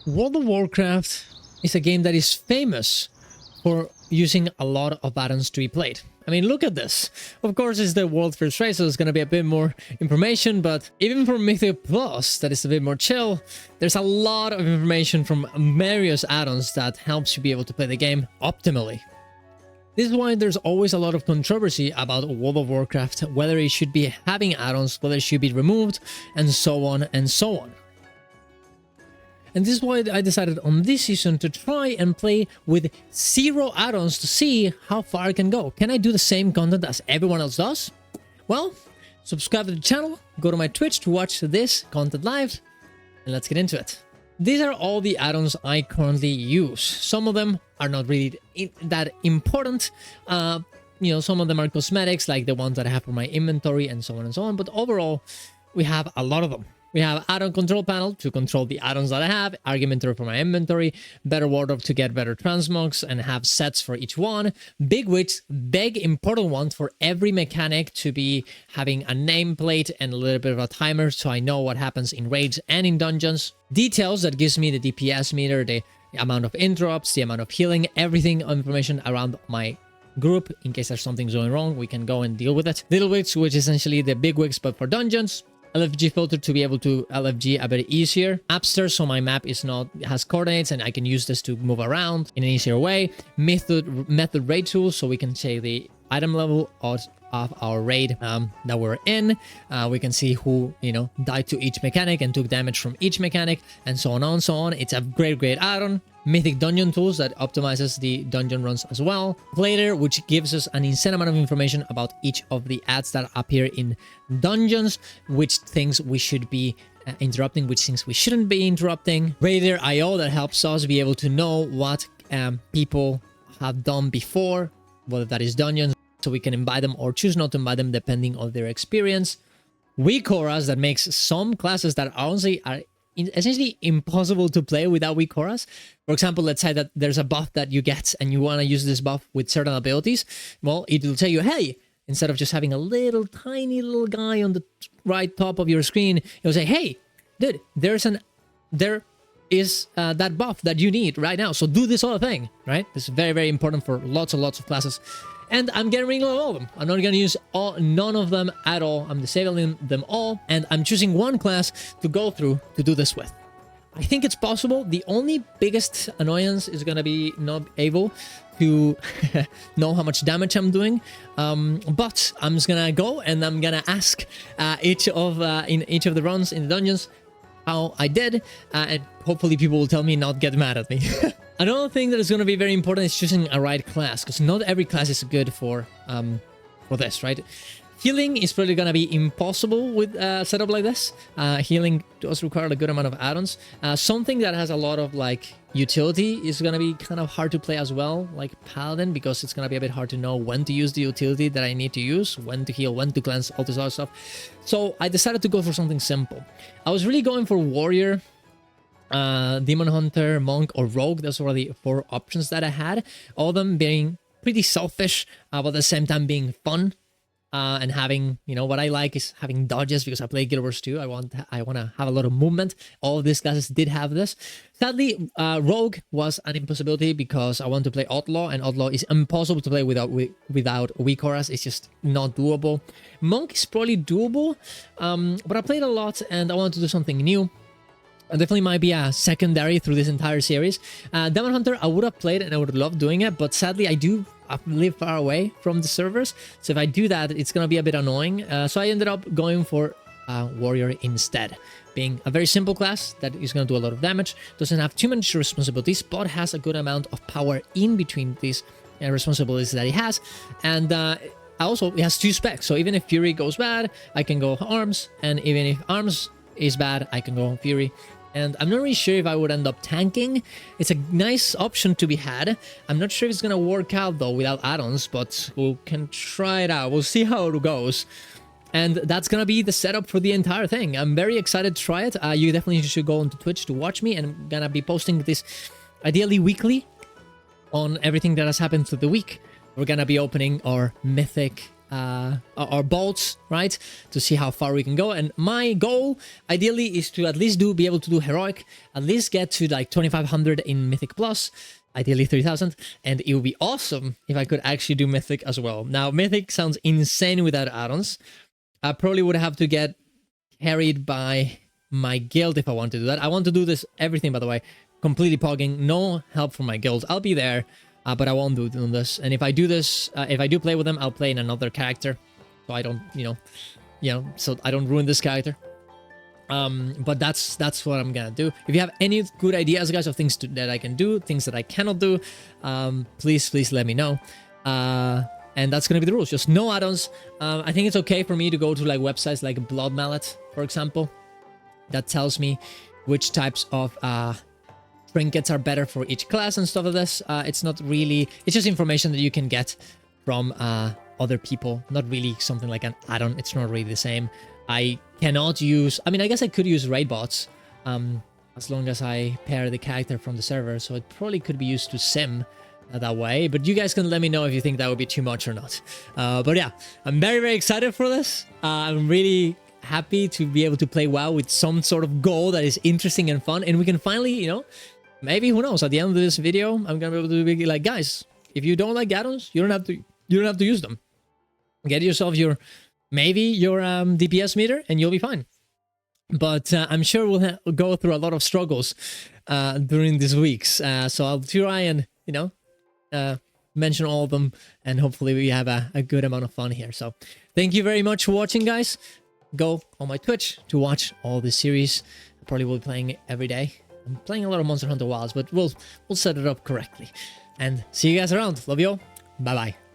World of Warcraft is a game that is famous for using a lot of add-ons to be played. I mean, look at this. Of course, it's the world's first race, so there's going to be a bit more information, but even for Mythic Plus, that is a bit more chill, there's a lot of information from various add-ons that helps you be able to play the game optimally. This is why there's always a lot of controversy about World of Warcraft, whether it should be having add-ons, whether it should be removed, and so on and so on. And this is why I decided on this season to try and play with 0 add-ons to see how far I can go. Can I do the same content as everyone else does? Well, subscribe to the channel, go to my Twitch to watch this content live, and let's get into it. These are all the add-ons I currently use. Some of them are not really that important. You know, some of them are cosmetics, like the ones that I have for my inventory and so on and so on. But overall, we have a lot of them. We have add-on control panel to control the add-ons that I have, argumenter for my inventory, better wardrobe to get better transmogs and have sets for each one, big wigs, big important ones for every mechanic to be having a nameplate and a little bit of a timer so I know what happens in raids and in dungeons, details that gives me the DPS meter, the amount of interrupts, the amount of healing, everything information around my group. In case there's something going wrong, we can go and deal with it. Little wigs, which is essentially the big wigs but for dungeons. LFG filter to be able to LFG a bit easier. Appster, so my map has coordinates and I can use this to move around in an easier way. Method raid tools, so we can say the item level of our raid that we're in. We can see who, you know, died to each mechanic and took damage from each mechanic, and so on and so on. It's a great add-on. Mythic dungeon tools that optimizes the dungeon runs as well. Plater, which gives us an insane amount of information about each of the ads that appear in dungeons, which things we should be interrupting, which things we shouldn't be interrupting. Raider IO, that helps us be able to know what people have done before, whether that is dungeons, so we can invite them or choose not to invite them depending on their experience. Weak auras, that makes some classes that honestly are essentially impossible to play without weak auras. For example, let's say that there's a buff that you get and you want to use this buff with certain abilities. Well, it will tell you, hey, instead of just having a little tiny little guy on the right top of your screen, it'll say, hey, dude, there is that buff that you need right now. So do this other thing, right? This is very important for lots and lots of classes. And I'm getting rid of all of them. I'm not going to use none of them at all. I'm disabling them all. And I'm choosing one class to go through to do this with. I think it's possible. The only biggest annoyance is going to be not able to know how much damage I'm doing. But I'm just going to go and I'm going to ask in each of the runs in the dungeons how I did. And hopefully people will tell me, not get mad at me. Another thing that is going to be very important is choosing a right class, because not every class is good for this, right? Healing is probably going to be impossible with a setup like this. Healing does require a good amount of add-ons. Something that has a lot of like utility is going to be kind of hard to play as well, like Paladin, because it's going to be a bit hard to know when to use the utility that I need to use, when to heal, when to cleanse, all this other stuff. So I decided to go for something simple. I was really going for Warrior, Demon Hunter, Monk, or Rogue. Those were the 4 options that I had. All of them being pretty selfish, but at the same time being fun. And having, you know, what I like is having dodges, because I play Guild Wars 2. I want to have a lot of movement. All of these classes did have this. Sadly, Rogue was an impossibility because I want to play Outlaw, and Outlaw is impossible to play without weak auras. It's just not doable. Monk is probably doable, but I played a lot and I want to do something new. It definitely might be a secondary through this entire series. Demon Hunter, I would have played and I would love doing it, but sadly I live far away from the servers, so if I do that, it's gonna be a bit annoying. So I ended up going for Warrior instead, being a very simple class that is gonna do a lot of damage, doesn't have too much responsibilities, but has a good amount of power in between these responsibilities that he has, and also it has 2 specs, so even if Fury goes bad, I can go Arms, and even if Arms is bad, I can go Fury. And I'm not really sure if I would end up tanking. It's a nice option to be had. I'm not sure if it's going to work out, though, without add-ons, but we can try it out. We'll see how it goes. And that's going to be the setup for the entire thing. I'm very excited to try it. You definitely should go onto Twitch to watch me, and I'm going to be posting this ideally weekly on everything that has happened through the week. We're going to be opening our Mythic our bolts, right? To see how far we can go. And my goal, ideally, is to at least be able to do heroic, at least get to like 2500 in Mythic Plus, ideally 3000, and it would be awesome if I could actually do Mythic as well. Now, Mythic sounds insane without add-ons. I probably would have to get carried by my guild if I want to do that. I want to do this, everything, by the way, completely pogging, no help from my guild. I'll be there, but I won't do this. And if I do this, if I do play with them, I'll play in another character, so I don't, so I don't ruin this character. But that's what I'm gonna do. If you have any good ideas, guys, of things that I can do, things that I cannot do, please let me know. And that's gonna be the rules. Just no add-ons. I think it's okay for me to go to like websites like Blood Mallet, for example, that tells me which types of trinkets are better for each class and stuff like this. It's not really, it's just information that you can get from other people, not really something like an add-on. It's not really the same. I cannot use, I mean, I guess I could use raid bots as long as I pair the character from the server, so it probably could be used to sim that way, but you guys can let me know if you think that would be too much or not. But yeah, I'm very excited for this. I'm really happy to be able to play WoW with some sort of goal that is interesting and fun, and we can finally, maybe, who knows, at the end of this video, I'm gonna be able to be like, guys, if you don't like add-ons, you don't have to use them. Get yourself your DPS meter and you'll be fine. But I'm sure we'll go through a lot of struggles during these weeks. So I'll try and, mention all of them, and hopefully we have a good amount of fun here. So thank you very much for watching, guys. Go on my Twitch to watch all the series. I probably will be playing it every day. I'm playing a lot of Monster Hunter Wilds, but we'll set it up correctly. And see you guys around. Love you all. Bye-bye.